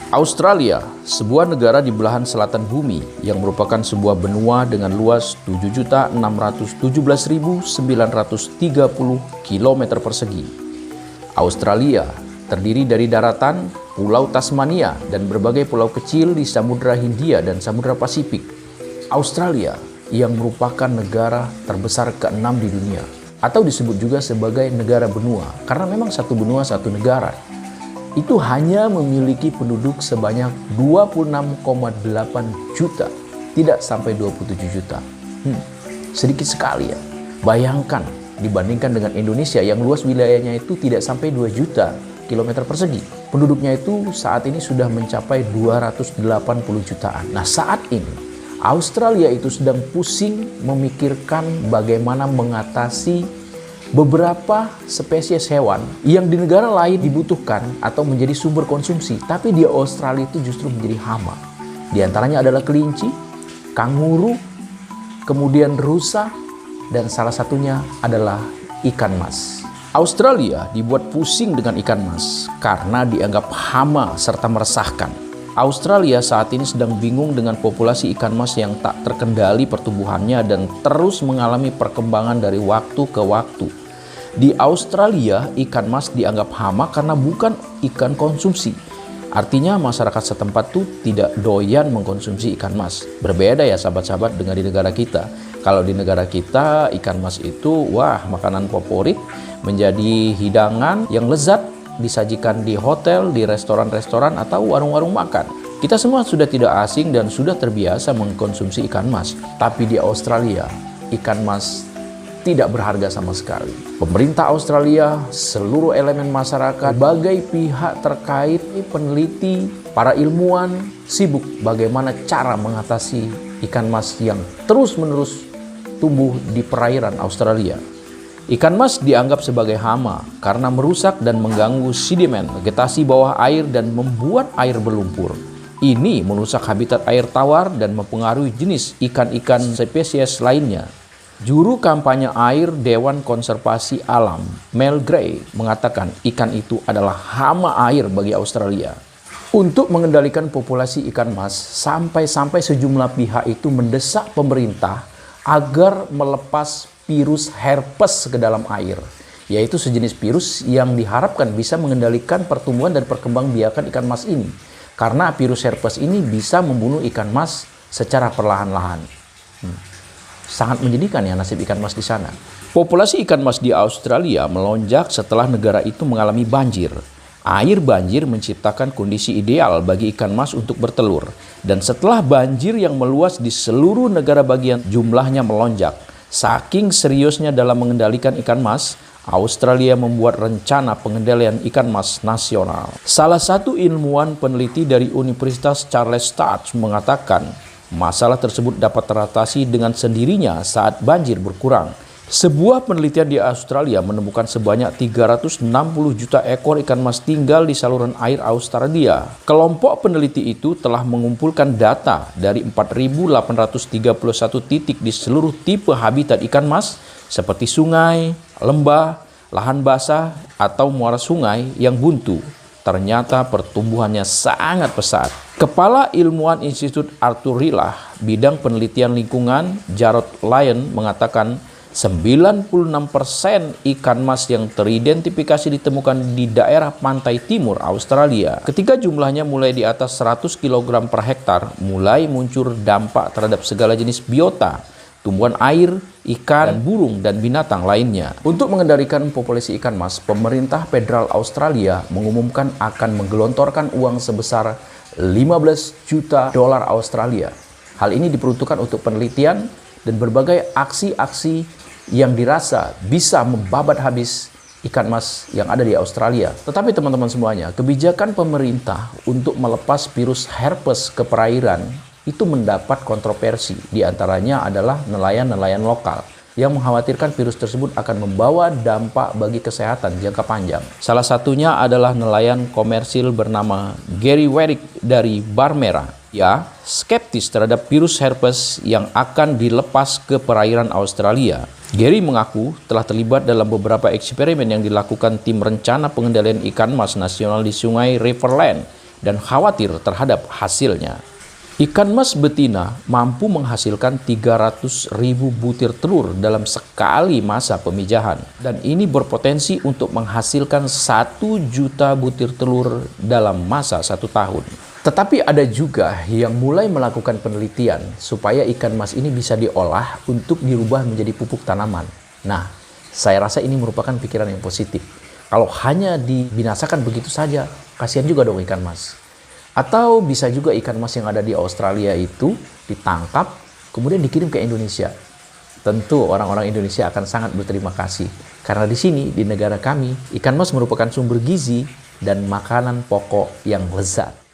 Australia, sebuah negara di belahan selatan bumi yang merupakan sebuah benua dengan luas 7.617.930 km persegi. Australia terdiri dari daratan, Pulau Tasmania, dan berbagai pulau kecil di Samudra Hindia dan Samudra Pasifik. Australia yang merupakan negara terbesar ke-6 di dunia, atau disebut juga sebagai negara benua, karena memang satu benua satu negara. Itu hanya memiliki penduduk sebanyak 26,8 juta, tidak sampai 27 juta. Sedikit sekali ya. Bayangkan dibandingkan dengan Indonesia yang luas wilayahnya itu tidak sampai 2 juta kilometer persegi. Penduduknya itu saat ini sudah mencapai 280 jutaan. Nah, saat ini Australia itu sedang pusing memikirkan bagaimana mengatasi beberapa spesies hewan yang di negara lain dibutuhkan atau menjadi sumber konsumsi, tapi di Australia itu justru menjadi hama. Di antaranya adalah kelinci, kanguru, kemudian rusa, dan salah satunya adalah ikan mas. Australia dibuat pusing dengan ikan mas karena dianggap hama serta meresahkan. Australia saat ini sedang bingung dengan populasi ikan mas yang tak terkendali pertumbuhannya dan terus mengalami perkembangan dari waktu ke waktu. Di Australia, ikan mas dianggap hama karena bukan ikan konsumsi. Artinya masyarakat setempat tuh tidak doyan mengkonsumsi ikan mas. Berbeda ya sahabat-sahabat dengan di negara kita. Kalau di negara kita, ikan mas itu makanan favorit, menjadi hidangan yang lezat, disajikan di hotel, di restoran-restoran atau warung-warung makan. Kita semua sudah tidak asing dan sudah terbiasa mengkonsumsi ikan mas. Tapi di Australia, ikan mas tidak berharga sama sekali. Pemerintah Australia, seluruh elemen masyarakat, berbagai pihak terkait, peneliti, para ilmuwan sibuk bagaimana cara mengatasi ikan mas yang terus-menerus tumbuh di perairan Australia. Ikan mas dianggap sebagai hama karena merusak dan mengganggu sedimen, vegetasi bawah air dan membuat air berlumpur. Ini merusak habitat air tawar dan mempengaruhi jenis ikan-ikan spesies lainnya. Juru kampanye air Dewan Konservasi Alam, Mel Gray, mengatakan ikan itu adalah hama air bagi Australia. Untuk mengendalikan populasi ikan mas, sampai-sampai sejumlah pihak itu mendesak pemerintah agar melepas virus herpes ke dalam air, yaitu sejenis virus yang diharapkan bisa mengendalikan pertumbuhan dan perkembangbiakan ikan mas ini. Karena virus herpes ini bisa membunuh ikan mas secara perlahan-lahan. Sangat menyedihkan ya nasib ikan mas di sana. Populasi ikan mas di Australia melonjak setelah negara itu mengalami banjir. Air banjir menciptakan kondisi ideal bagi ikan mas untuk bertelur. Dan setelah banjir yang meluas di seluruh negara bagian, jumlahnya melonjak. Saking seriusnya dalam mengendalikan ikan mas, Australia membuat rencana pengendalian ikan mas nasional. Salah satu ilmuwan peneliti dari Universitas Charles Sturt mengatakan, masalah tersebut dapat teratasi dengan sendirinya saat banjir berkurang. Sebuah penelitian di Australia menemukan sebanyak 360 juta ekor ikan mas tinggal di saluran air Australia. Kelompok peneliti itu telah mengumpulkan data dari 4.831 titik di seluruh tipe habitat ikan mas seperti sungai, lembah, lahan basah, atau muara sungai yang buntu. Ternyata pertumbuhannya sangat pesat. Kepala ilmuwan Institut Arthur Rillah bidang penelitian lingkungan, Jarrod Lyon, mengatakan 96% ikan mas yang teridentifikasi ditemukan di daerah pantai timur Australia. Ketika jumlahnya mulai di atas 100 kg per hektar, mulai muncul dampak terhadap segala jenis biota, tumbuhan air, ikan, dan burung, dan binatang lainnya. Untuk mengendalikan populasi ikan mas, pemerintah federal Australia mengumumkan akan menggelontorkan uang sebesar 15 juta dolar Australia. Hal ini diperuntukkan untuk penelitian dan berbagai aksi-aksi yang dirasa bisa membabat habis ikan mas yang ada di Australia. Tetapi teman-teman semuanya, kebijakan pemerintah untuk melepas virus herpes ke perairan itu mendapat kontroversi. Di antaranya adalah nelayan-nelayan lokal yang mengkhawatirkan virus tersebut akan membawa dampak bagi kesehatan jangka panjang. Salah satunya adalah nelayan komersil bernama Gary Werrick dari Barmera. Ia skeptis terhadap virus herpes yang akan dilepas ke perairan Australia. Gary mengaku telah terlibat dalam beberapa eksperimen yang dilakukan tim rencana pengendalian ikan mas nasional di sungai Riverland dan khawatir terhadap hasilnya. Ikan mas betina mampu menghasilkan 300.000 butir telur dalam sekali masa pemijahan. Dan ini berpotensi untuk menghasilkan 1 juta butir telur dalam masa 1 tahun. Tetapi ada juga yang mulai melakukan penelitian supaya ikan mas ini bisa diolah untuk dirubah menjadi pupuk tanaman. Nah, saya rasa ini merupakan pikiran yang positif. Kalau hanya dibinasakan begitu saja, kasihan juga dong ikan mas. Atau bisa juga ikan mas yang ada di Australia itu ditangkap, kemudian dikirim ke Indonesia. Tentu orang-orang Indonesia akan sangat berterima kasih. Karena di sini, di negara kami, ikan mas merupakan sumber gizi dan makanan pokok yang lezat.